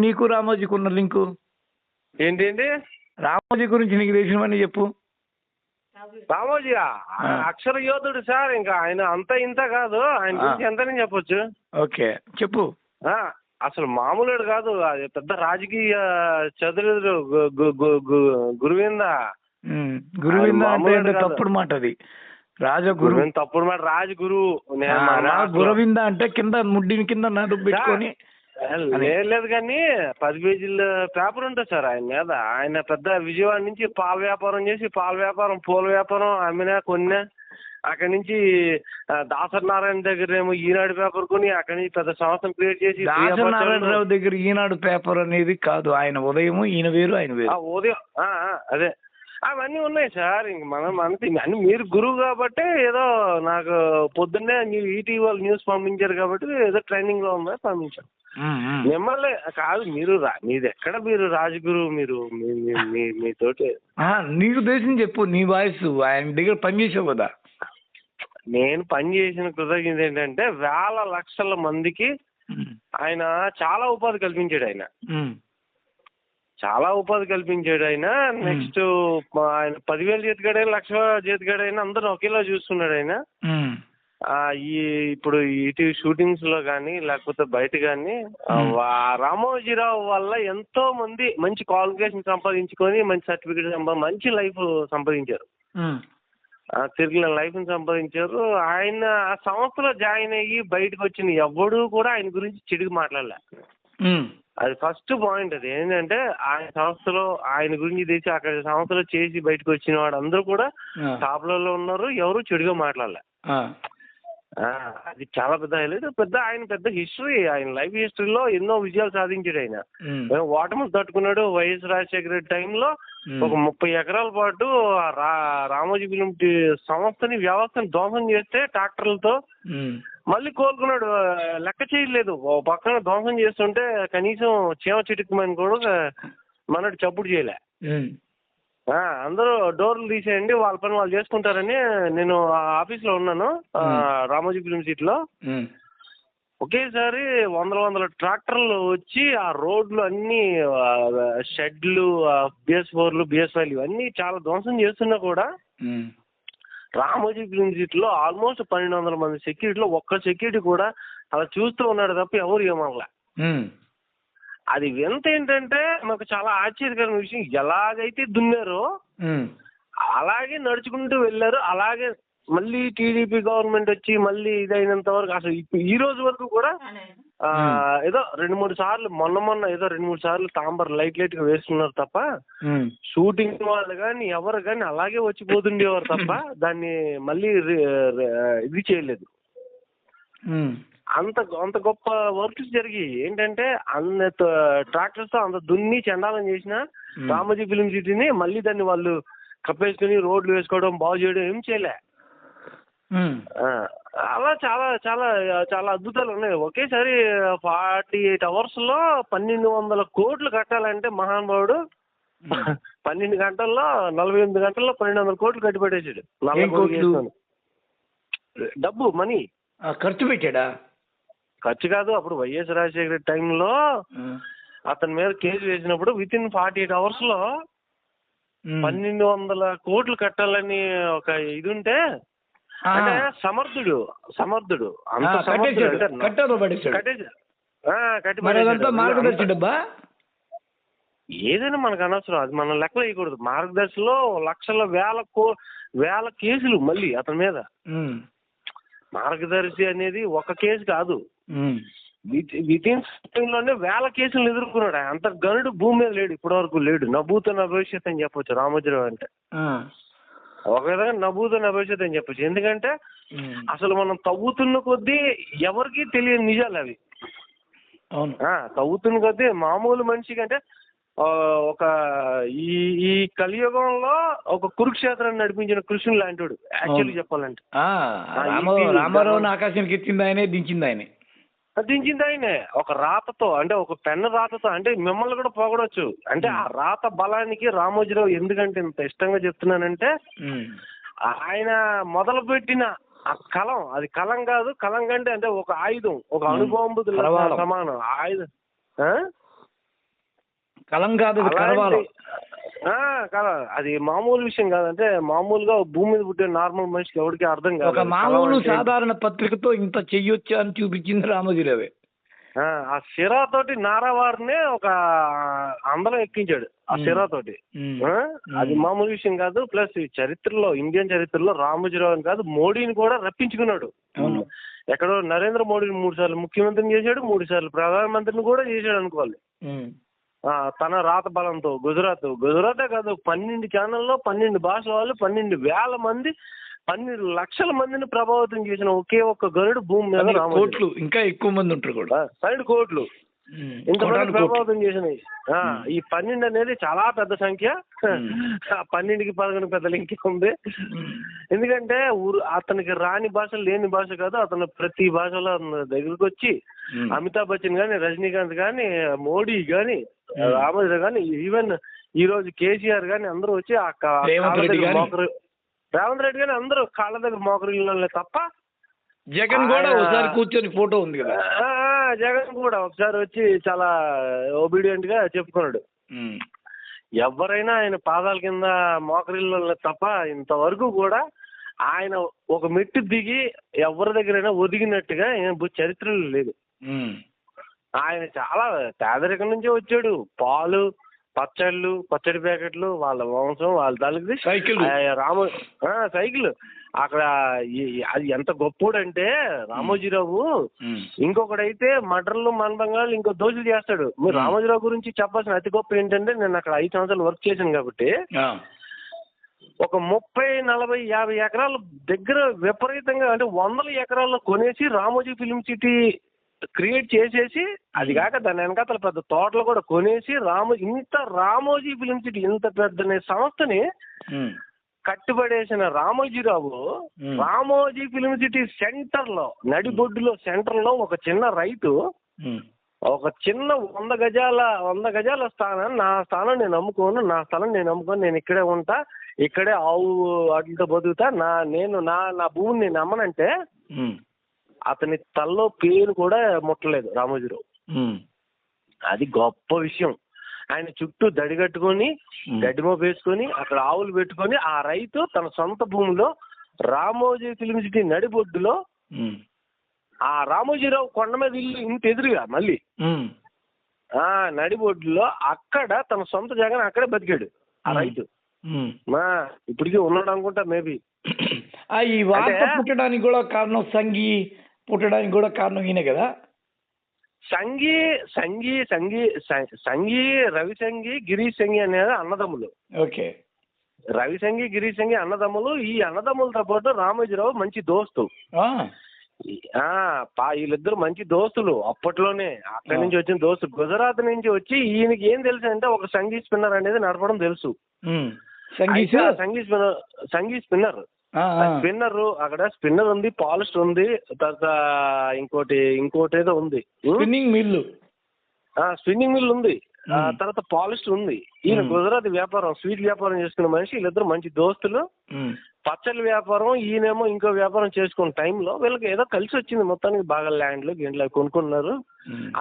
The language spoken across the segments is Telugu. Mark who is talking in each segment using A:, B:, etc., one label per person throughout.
A: నీకు రామోజీకి ఉన్న లింకు
B: ఏంటి
A: రామోజీ గురించి నీకు తెలిసినవన్నీ చెప్పు.
B: రామోజీ అక్షర యోధుడు సార్. ఇంకా ఆయన అంత ఇంత కాదు, ఆయన గురించి ఎంతని చెప్పొచ్చు.
A: ఓకే చెప్పు.
B: అసలు మామూలుడు కాదు, అది పెద్ద రాజకీయ చదురు గురువింద.
A: గురువింద అంటే తప్పుడు మాట, అది రాజగురు
B: తప్పుడు మాట. రాజగురు
A: గురవింద అంటే కింద ముడ్డిని కింద నడుపు పెట్టుకొని
B: లేదు కానీ 10 పేజీల పేపర్ ఉంటుంది సార్ ఆయన మీద. ఆయన పెద్ద విజయవాడ నుంచి పాల వ్యాపారం చేసి పూల వ్యాపారం అమ్మినా కొన్నా. అక్కడి నుంచి దాసనారాయణ దగ్గర ఏమో ఈనాడు పేపర్ కొని అక్కడి నుంచి పెద్ద సంస్థను క్రియేట్ చేసి.
A: దాసనారాయణరావు దగ్గర ఈనాడు పేపర్ అనేది కాదు, ఆయన ఉదయం ఈయన వేరు ఆయన వేరు.
B: ఉదయం అదే అవన్నీ ఉన్నాయి సార్. ఇంక మనం అంతే అన్ని మీరు గురువు కాబట్టి ఏదో నాకు పొద్దున్నే ఈటీవీ వాళ్ళు న్యూస్ పంపించారు కాబట్టి ఏదో ట్రైనింగ్ లో ఉందని పంపించాం. మిమ్మల్ని కాదు, మీది ఎక్కడ మీరు రాజగురు, మీరు మీతోటి
A: నీకు తెలిసింది చెప్పు. నీ వాయిస్ ఆయన దగ్గర పనిచేసావు కదా.
B: నేను పని చేసిన కృతజ్ఞత ఏంటంటే వేల లక్షల మందికి ఆయన చాలా ఉపాధి కల్పించాడు. ఆయన నెక్స్ట్ ఆయన 10,000 జీతగాడైనా 1,00,000 జీతగాడైనా అందరూ ఒకేలా చూస్తున్నాడు ఆయన. ఇప్పుడు ఈటీవీ షూటింగ్స్ లో కానీ లేకపోతే బయట కానీ రామోజీరావు వల్ల ఎంతో మంది మంచి క్వాలిఫికేషన్ సంపాదించుకొని మంచి సర్టిఫికేట్ మంచి లైఫ్ సంపాదించారు, తిరిగిన లైఫ్ సంపాదించారు. ఆయన ఆ సంస్థలో జాయిన్ అయ్యి బయటకు వచ్చిన ఎవడు కూడా ఆయన గురించి చెడుగు మాట్లాడలే. అది ఫస్ట్ పాయింట్. అది ఏంటంటే ఆయన సంస్థలో ఆయన గురించి తెచ్చి అక్కడ సంస్థలో చేసి బయటకు వచ్చిన వాడు అందరూ కూడా టాప్లలో ఉన్నారు, ఎవరు చెడుగా మాట్లాడలే. అది చాలా పెద్ద హైలైట్. ఆయన పెద్ద హిస్టరీ, ఆయన లైఫ్ హిస్టరీలో ఎన్నో విజయాలు సాధించాడు. ఆయన ఓటములు తట్టుకున్నాడు. వైఎస్ రాజశేఖర రెడ్డి టైంలో ఒక 30 ఎకరాల పాటు రామోజీ ఫిలిం సంస్థని వ్యవస్థని ధ్వంసం చేస్తే ట్రాక్టర్లతో మళ్ళీ కోలుకున్నాడు. లెక్క చేయలేదు. పక్కన ధ్వంసం చేస్తుంటే కనీసం చీమ చిటుకుమని కూడా మనడు చప్పుడు చేయలే. అందరూ డోర్లు తీసేయండి, వాళ్ళ పని వాళ్ళు చేసుకుంటారని. నేను ఆఫీస్ లో ఉన్నాను రామోజీ ఫిలిం సిటీలో. ఒకేసారి వందల ట్రాక్టర్లు వచ్చి ఆ రోడ్లు అన్ని షెడ్లు, BS4లు BS5లు ఇవన్నీ చాలా ధ్వంసం చేస్తున్నా కూడా రామోజీ ఫిలిం సిటీలో ఆల్మోస్ట్ 1,200 మంది సెక్యూరిటీలో ఒక్క సెక్యూరిటీ కూడా అలా చూస్తూ ఉన్నాడు తప్ప ఎవరు ఏమనలే. అది వింత ఏంటంటే నాకు చాలా ఆశ్చర్యకరమైన విషయం. ఎలాగైతే దున్నారో అలాగే నడుచుకుంటూ వెళ్ళారు. అలాగే మళ్ళీ టీడీపీ గవర్నమెంట్ వచ్చి మళ్ళీ ఇదైనంత వరకు అసలు ఈ రోజు వరకు కూడా ఏదో 2-3 సార్లు మొన్న ఏదో 2-3 సార్లు తాంబర్ లైట్ గా వేసుకున్నారు తప్ప షూటింగ్ వాళ్ళు కానీ ఎవరు కానీ అలాగే వచ్చిపోతుండేవారు తప్ప దాన్ని మళ్ళీ ఇది చేయలేదు. అంత గొప్ప వర్క్స్ జరిగి ఏంటంటే అన్న ట్రాక్టర్స్ తో అంత దున్ని చండాలం చేసిన రామోజీ ఫిలిం సిటీని మళ్ళీ దాన్ని వాళ్ళు కప్పేసుకుని రోడ్లు వేసుకోవడం బాగు చేయడం ఏం చేయలే. అలా చాలా చాలా చాలా అద్భుతాలు ఉన్నాయి. ఒకేసారి 48 hours లో 1,200 కోట్లు కట్టాలంటే మహానుభావుడు 12 గంటల్లో 48 గంటల్లో 1,200 కోట్లు కట్టి పెట్టేసాడు. డబ్బు మనీ
A: ఖర్చు పెట్టాడా?
B: ఖర్చు కాదు. అప్పుడు వైఎస్ రాజశేఖర టైంలో అతని మీద కేసు వేసినప్పుడు విత్ ఇన్ 48 hours లో 1,200 కోట్లు కట్టాలని ఒక ఇది ఉంటే అంటే సమర్థుడు అంత ఏదైనా మనకు అనవసరం, అది మనం లెక్క వేయకూడదు. మార్గదర్శిలో లక్షల వేల కేసులు మళ్ళీ అతని మీద. మార్గదర్శి అనేది ఒక కేసు కాదు, విత్ ఇన్ లోనే వేల కేసులు ఎదుర్కొన్నాడు. అంత గనుడు భూమి మీద లేడు, ఇప్పటి వరకు లేడు. నభూత భవిష్యత్ అని చెప్పొచ్చు రామోజీరావు అంటే. ఒక విధంగా నభూత భవిష్యత్ అని చెప్పొచ్చు. ఎందుకంటే అసలు మనం తవ్వుతున్న కొద్దీ ఎవరికి తెలియని నిజాలు అవి. తవ్వుతున్న కొద్దీ మామూలు మనిషికి అంటే ఒక ఈ కలియుగంలో ఒక కురుక్షేత్రాన్ని నడిపించిన కృష్ణుడు లాంటి వాడు యాక్చువల్లీ చెప్పాలంటే.
A: రామారావుని ఆకాశానికి ఎత్తింది ఆయనే, దించింది ఆయనే. ఒక రాతతో అంటే ఒక పెన్ను రాతతో అంటే మిమ్మల్ని కూడా పొగడొచ్చు. అంటే ఆ రాత బలానికి రామోజీరావు ఎందుకంటే ఇంత ఇష్టంగా చెప్తున్నానంటే ఆయన మొదలు పెట్టిన ఆ కలం, అది కలం కాదు, కలం కంటే అంటే ఒక ఆయుధం, ఒక అణుబాంబు సమానం ఆయుధం.
C: కలం కాదు, కరవాలం.
B: కదా, అది మామూలు విషయం కాదంటే మామూలుగా భూమి మీద పుట్టే నార్మల్ మనిషికి ఎవరికి అర్థం కాదు.
C: ఒక మామూలు సాధారణ పత్రికతో ఇంత చెయ్యొచ్చా అని చూపించింది రామోజీరావే.
B: ఆ సిరాతోటి నారావారినే ఒక అందరం ఎక్కించాడు ఆ సిరాతోటి. అది మామూలు విషయం కాదు. ప్లస్ చరిత్రలో, ఇండియన్ చరిత్రలో రామోజీరావుని కాదు మోడీని కూడా రప్పించుకున్నాడు. ఎక్కడో నరేంద్ర మోడీని 3 సార్లు ముఖ్యమంత్రిని చేశాడు, 3 సార్లు ప్రధానమంత్రిని కూడా చేశాడు అనుకోవాలి. తన రాత బలంతో గుజరాతే కాదు 12 ఛానల్లో 12 భాషల వాళ్ళు 12,000 మంది 12 లక్షల మందిని ప్రభావితం చేసిన ఒకే ఒక్క గరుడు భూమి మీద
C: కోట్లు, ఇంకా ఎక్కువ మంది ఉంటారు కూడా, 12
B: కోట్లు ఇంతమంది ప్రభావితం చేసినాయి. ఈ 12 అనేది చాలా పెద్ద సంఖ్య. 12కి 11 పెద్ద లింక్ ఉంది. ఎందుకంటే అతనికి రాని భాష లేని భాష కాదు, అతను ప్రతి భాషలో దగ్గరికి వచ్చి అమితాబ్ బచ్చన్ గాని, రజనీకాంత్ గాని, మోడీ గాని, రామోజీరావు గాని, ఈవెన్ ఈ రోజు కేసీఆర్ గాని అందరూ వచ్చి రేవంత్ రెడ్డి గాని అందరూ కాళ్ళ దగ్గర మోకరిల్లు తప్ప
C: జగన్ కూడా ఒకసారి కూర్చొని ఫోటో ఉంది కదా,
B: జగన్ కూడా ఒకసారి వచ్చి చాలా ఒబీడియంట్ గా చెప్పుకున్నాడు. ఎవరైనా ఆయన పాదాల కింద మోకరిల్లు తప్ప ఇంతవరకు కూడా ఆయన ఒక మెట్టు దిగి ఎవరి దగ్గరైనా ఒదిగినట్టుగా చరిత్రలో లేదు. ఆయన చాలా పేదరికం నుంచే వచ్చాడు. పాలు, పచ్చళ్ళు, పచ్చడి ప్యాకెట్లు, వాళ్ళ వంశం, వాళ్ళ తల్లికి సైకిల్. అక్కడ అది ఎంత గొప్పోడంటే రామోజీరావు, ఇంకొకడైతే మటర్లు, మనబంగాలు, ఇంకో దోషులు చేస్తాడు. మీరు రామోజీరావు గురించి చెప్పాల్సిన అతి గొప్ప ఏంటంటే, నేను అక్కడ 5 సంవత్సరాలు వర్క్ చేశాను కాబట్టి ఒక 30, 40, 50 ఎకరాల దగ్గర విపరీతంగా అంటే 100 ఎకరాల్లో కొనేసి రామోజీ ఫిల్మ్ సిటీ క్రియేట్ చేసేసి, అది కాక దాని వెనకాతల పెద్ద తోటలు కూడా కొనేసి రామోజీ ఫిల్మ్ సిటీ ఇంత పెద్ద సంస్థని కట్టుబడేసిన Ramoji Rao Ramoji film city centre లో, నడిబొడ్డులో సెంటర్ లో ఒక చిన్న రైతు ఒక చిన్న 100 గజాల స్థానం, నా స్థలం నేను అమ్ముకోను, నేను ఇక్కడే ఉంటా, ఇక్కడే ఆవు వాటితో బతుకుతా, నా భూమిని నేను అమ్మనంటే అతని తల్లో పేరు కూడా ముట్టలేదు రామోజీరావు. అది గొప్ప విషయం. ఆయన చుట్టూ దడి కట్టుకొని, గడ్డిమో వేసుకొని, అక్కడ ఆవులు పెట్టుకొని, ఆ రైతు తన సొంత భూమిలో రామోజీ ఫిల్మ్ సిటీ నడిబొడ్డులో, ఆ రామోజీరావు కొండ మీద ఇల్లు ఇంత ఎదురుగా మళ్ళీ నడిబొడ్డులో అక్కడ తన సొంత జగన్ అక్కడే బతికాడు ఆ రైతు. ఇప్పటికీ ఉన్నాడు అనుకుంటా మేబీ.
C: ఈ వార్త పుట్టడానికి కూడా కారణం, సంఘీ పుట్టడానికి కూడా కారణం ఈయన కదా.
B: సంఘీ రవిసంఘి, గిరీష్ సంఘి అనేది అన్నదమ్ములు.
C: ఓకే.
B: రవిసంఘి, గిరీష్ సంఘి అన్నదమ్ములు. ఈ అన్నదమ్ములతో పాటు రామోజీరావు మంచి దోస్తు. వీళ్ళిద్దరు మంచి దోస్తులు అప్పట్లోనే. అక్కడి నుంచి వచ్చిన దోస్తు, గుజరాత్ నుంచి వచ్చి ఈయనకి ఏం తెలుసు అంటే ఒక సంగీ స్పిన్నర్ అనేది నడపడం తెలుసు. సంగీ స్పిన్నర్ అక్కడ స్పిన్నర్ ఉంది, పాలిస్టర్ ఉంది, తర్వాత ఇంకోటి ఏదో ఉంది,
C: స్పిన్నింగ్
B: మిల్ ఉంది, తర్వాత పాలిస్టర్ ఉంది. ఈయన గుజరాత్ వ్యాపారం, స్వీట్ వ్యాపారం చేసుకున్న మనిషి. వీళ్ళిద్దరు మంచి దోస్తులు. పచ్చళ్ళ వ్యాపారం, ఈయనేమో ఇంకో వ్యాపారం చేసుకున్న టైంలో వీళ్ళకి ఏదో కలిసి వచ్చింది. మొత్తానికి బాగా ల్యాండ్లు గేంట్లు కొనుక్కున్నారు.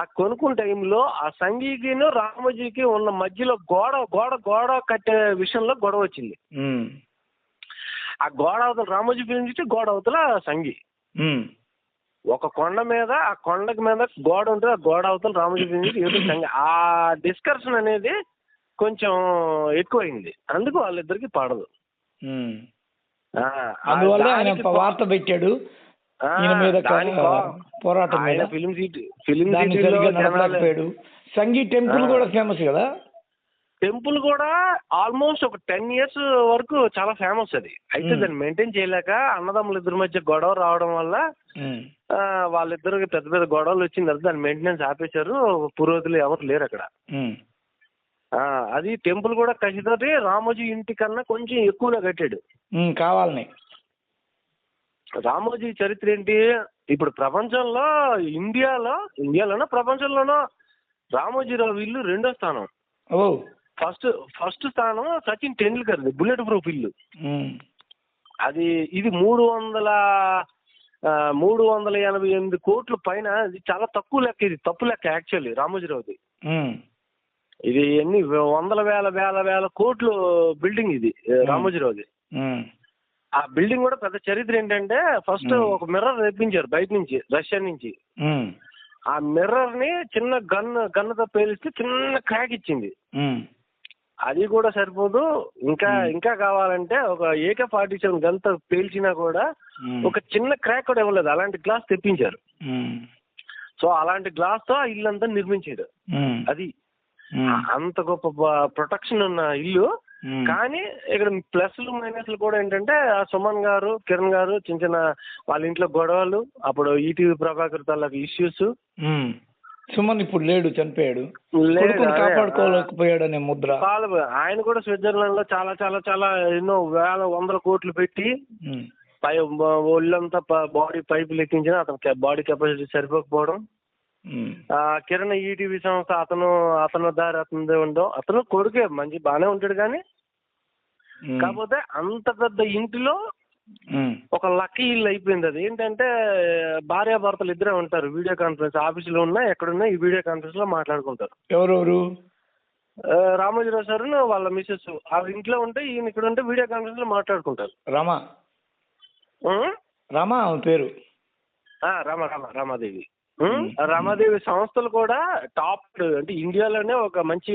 B: ఆ కొనుక్కున్న టైంలో ఆ సంఘీకిను రామోజీకి ఉన్న మధ్యలో గోడ కట్టే విషయంలో గొడవ వచ్చింది. ఆ గోడ అవతల రామోజీ ఫిల్మ్ సిటీ, గోడ అవతల సంఘీ. ఒక కొండ మీద, ఆ కొండకి మీద గోడ ఉంటుంది, ఆ గోడ అవతల రామోజీ ఫిల్మ్ సిటీ, ఎదురు సంఘీ. ఆ డిస్కషన్ అనేది కొంచెం ఎక్కువైంది. అందుకు వాళ్ళిద్దరికి పడదు.
C: అందువల్ల ఆయన వార్త పెట్టాడు పోరాటం మీద.
B: ఫిల్మ్ సిటీ
C: సంఘీ టెంపుల్ కూడా ఫేమస్ కదా.
B: టెంపుల్ కూడా ఆల్మోస్ట్ ఒక 10 years వరకు చాలా ఫేమస్ అది. అయితే దాన్ని మెయింటైన్ చేయలేక అన్నదమ్ముల ఇద్దరి మధ్య గొడవ రావడం వల్ల వాళ్ళిద్దరికి పెద్ద పెద్ద గొడవలు వచ్చిన తర్వాత దాన్ని మెయింటెనెన్స్ ఆపేశారు. పురోహితులు ఎవరు లేరు అక్కడ. అది టెంపుల్ కూడా కసితోటి రామోజీ ఇంటి కన్నా కొంచెం ఎక్కువగా కట్టాడు
C: కావాలని.
B: రామోజీ చరిత్ర ఏంటి, ఇప్పుడు ప్రపంచంలో ఇండియాలోనో ప్రపంచంలోనో రామోజీరావు ఇల్లు 2వ స్థానం. ఫస్ట్ స్థానం సచిన్ టెండూల్కర్ బుల్లెట్ ప్రూఫ్ ఇల్లు. ఇది 388 కోట్ల పైన. ఇది చాలా తక్కువ లెక్క, ఇది తప్పు లెక్క యాక్చువల్లీ రామోజీరావుది.
A: ఇది ఎన్ని వందల వేల వేల వేల కోట్లు బిల్డింగ్ ఇది రామోజీరావుది. ఆ బిల్డింగ్ కూడా పెద్ద చరిత్ర ఏంటంటే ఫస్ట్ ఒక మిర్రర్ తెప్పించారు బయట నుంచి, రష్యా నుంచి. ఆ మిర్రర్ ని చిన్న గన్నుతో పేలిస్తే చిన్న క్రాక్ ఇచ్చింది. అది కూడా సరిపోదు, ఇంకా కావాలంటే ఒక AK-47 గన్తో పేల్చినా కూడా ఒక చిన్న క్రాక్ కూడా ఇవ్వలేదు. అలాంటి గ్లాస్ తెప్పించారు. సో అలాంటి గ్లాస్ తో ఆ ఇల్లు అంతా నిర్మించాడు. అది అంత గొప్ప ప్రొటెక్షన్ ఉన్న ఇల్లు. కానీ ఇక్కడ ప్లస్లు మైనస్లు కూడా ఏంటంటే సుమన్ గారు, కిరణ్ గారు చిన్న చిన్న వాళ్ళ ఇంట్లో గొడవలు, అప్పుడు ఈటీవీ ప్రభాకర్ తాలూకు ఇష్యూస్.
C: సుమన్ ఇప్పుడు లేడు, చనిపోయాడు. కాపాడుకోలేకపోయాడు అనే ముద్ర.
A: ఆయన కూడా స్విట్జర్లాండ్ లో చాలా చాలా చాలా ఎన్నో వందల కోట్లు పెట్టి ఒళ్ళంతా బాడీ పైపులు ఎక్కించిన అతను బాడీ కెపాసిటీ సరిపోకపోవడం. కిరణ్ ఈటీవీ సంస్థ అతను దారి అతనిదే ఉండవు. అతను కొడుకే మంచి బాగానే ఉంటాడు కానీ కాకపోతే అంత పెద్ద ఇంటిలో ఒక లక్కీ ఇల్లు అయిపోయింది. అది ఏంటంటే భార్యాభర్తలు ఇద్దరే ఉంటారు. వీడియో కాన్ఫరెన్స్ ఆఫీసులో ఉన్నా ఎక్కడున్నా ఈ వీడియో కాన్ఫరెన్స్ లో మాట్లాడుకుంటారు.
C: ఎవరెవరు?
A: రామోజీరావు సార్ వాళ్ళ మిస్సెస్ ఆ ఇంట్లో ఉంటే ఈయన ఇక్కడ ఉంటే వీడియో కాన్ఫరెన్స్ లో మాట్లాడుకుంటారు.
C: రామా పేరు
A: రామాదేవి. రామాదేవి సంస్థలు కూడా టాప్, అంటే ఇండియాలోనే ఒక మంచి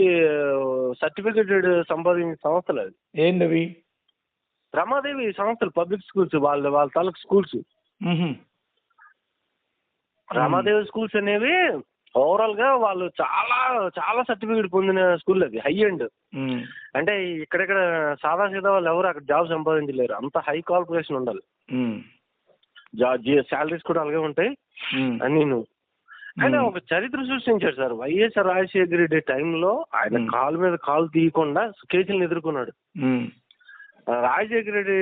A: సర్టిఫికేటెడ్ సంపాదించిన సంస్థలు. అది
C: ఏంటవి?
A: రమాదేవి సంస్థలు పబ్లిక్ స్కూల్స్, వాళ్ళ తాలూకు స్కూల్స్. రమాదేవి స్కూల్స్ అనేవి ఓవరాల్ గా వాళ్ళు చాలా చాలా సర్టిఫికేట్ పొందిన స్కూల్. అది హై ఎండ్. అంటే ఇక్కడెక్కడ సాదా సీదా వాళ్ళు ఎవరు అక్కడ జాబ్ సంపాదించలేరు. అంత హై క్వాలిఫికేషన్ ఉండాలి. శాలరీస్ కూడా అలాగే ఉంటాయి అన్ని. ఆయన ఒక చరిత్ర సృష్టించాడు సార్. వైఎస్ రాజశేఖర రెడ్డి టైంలో ఆయన కాలు మీద కాలు తీయకుండా కేసులను ఎదుర్కొన్నాడు. రాజశేఖర రెడ్డి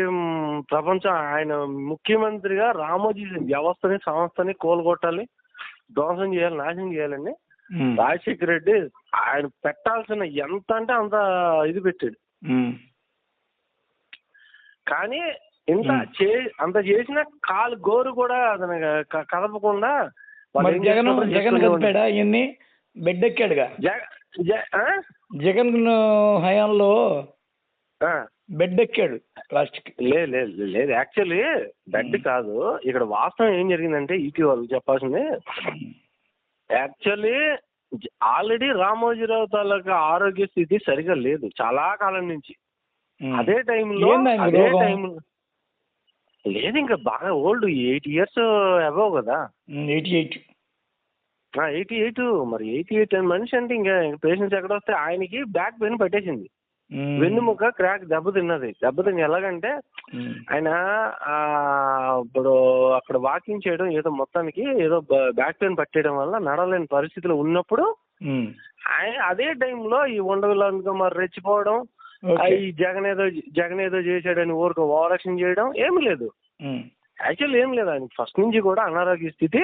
A: ప్రపంచం ఆయన ముఖ్యమంత్రిగా రామోజీ వ్యవస్థని సంస్థని కోలుగొట్టాలి, ధ్వంసం చేయాలి, నాశనం చేయాలండి. రాజశేఖర రెడ్డి ఆయన పెట్టాల్సిన ఎంత అంటే అంత ఇది పెట్టాడు. కానీ అంత చేసిన కాలు గోరు కూడా అతను కదపకుండా
C: జగన్ కదిపాడా ఇవన్నీ? బెడ్ ఎక్కాడుగా జగన్ హయాంలో, బెడ్ ఎక్కాడు లాస్ట్ కి.
A: లేదు యాక్చువల్లీ బెడ్ కాదు. ఇక్కడ వాస్తవం ఏం జరిగిందంటే ఇటీవల చెప్పాల్సింది, యాక్చువల్లీ ఆల్రెడీ రామోజీరావు తాలూకా ఆరోగ్య స్థితి సరిగా లేదు చాలా కాలం నుంచి. అదే టైంలో లేదు, ఇంకా బాగా ఓల్డ్, 8 years అబవ్ కదా. 88 మరి 88 మనిషి అంటే ఇంకా పేషెంట్స్ ఎక్కడ వస్తే ఆయనకి బ్యాక్ పెయిన్ పట్టేసింది. వెన్నుముక క్రాక్ దెబ్బతిని ఎలాగంటే ఆయన ఇప్పుడు అక్కడ వాకింగ్ చేయడం ఏదో మొత్తానికి ఏదో బ్యాక్ పెయిన్ పట్టేయడం వల్ల నడవలేని పరిస్థితిలో ఉన్నప్పుడు ఆయన అదే టైంలో ఈ ఉండవల్లి మరి రెచ్చిపోవడం, ఈ జగన్ ఏదో చేశాడని ఊరికి ఓవరాక్షన్ చేయడం ఏమి లేదు. యాక్చువల్ ఏం లేదు, ఆయన ఫస్ట్ నుంచి కూడా అనారోగ్య స్థితి.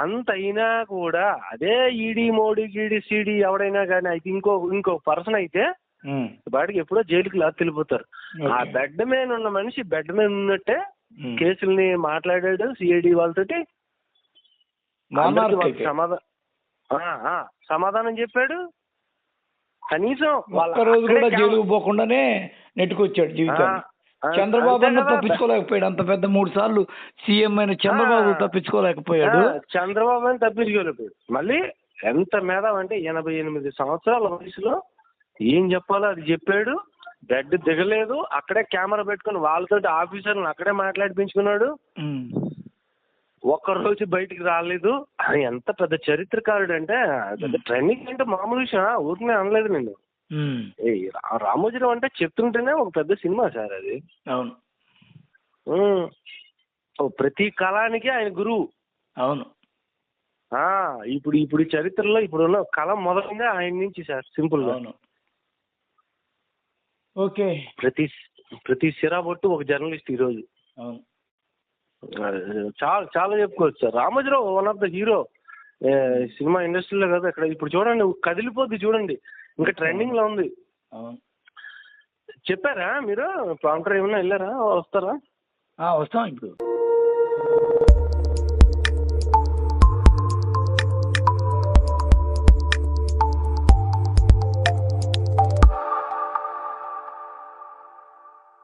A: అంత అయినా కూడా అదే ఈడీ మోడీ గీడీ సీడీ ఎవడైనా కానీ అయితే ఇంకో పర్సన్ అయితే బయటకి ఎప్పుడో జైలుకి వెళ్ళిపోతారు. ఆ బెడ్ మీద ఉన్న మనిషి బెడ్ మీద ఉన్నట్టే కేసుల్ని మాట్లాడాడు సిఐడి వాళ్ళతోటి. సమాధానం చెప్పాడు. కనీసం
C: ఒక్కరోజు కూడా జైలుకు పోకుండానే నెట్టుకొచ్చాడు జీవితాన్ని. చంద్రబాబు అన్న తప్పించుకోలేకపోయాడు. అంత పెద్ద 3 సార్లు సీఎం అయిన చంద్రబాబు తప్పించుకోలేకపోయాడు.
A: మళ్ళీ ఎంత మేధావి అంటే 88 సంవత్సరాల వయసులో ఏం చెప్పాలో అది చెప్పాడు. బెడ్ దిగలేదు, అక్కడే కెమెరా పెట్టుకుని వాళ్ళతో ఆఫీసర్లను అక్కడే మాట్లాడిపించుకున్నాడు. ఒక్కరోజు బయటికి రాలేదు. ఎంత పెద్ద చరిత్రకారుడు అంటే పెద్ద ట్రెండింగ్ అంటే మామూలు విషయం ఊరికనే అనలేదు నేను. రామోజీరావు అంటే చెప్తుంటేనే ఒక పెద్ద సినిమా సార్ అది.
C: అవును,
A: ప్రతి కళానికి ఆయన గురువు.
C: అవును.
A: ఇప్పుడు ఈ చరిత్రలో ఇప్పుడున్న కళ మొదలంగా ఆయన నుంచి సార్. సింపుల్ గా
C: ఓకే.
A: ప్రతి సిరాబొట్టు ఒక జర్నలిస్ట్ ఈరోజు.
C: అవును,
A: చాలా చెప్పుకోవచ్చు sir. Ramoji Rao one of the hero cinema ఇండస్ట్రీలో కదా. ఇక్కడ ఇప్పుడు చూడండి కదిలిపోద్ది చూడండి, ఇంకా ట్రెండింగ్ లో ఉంది. చెప్పారా మీరు ప్రాంప్టర్ ఏమన్నా వెళ్ళారా? వస్తారా?
C: వస్తాం ఇప్పుడు.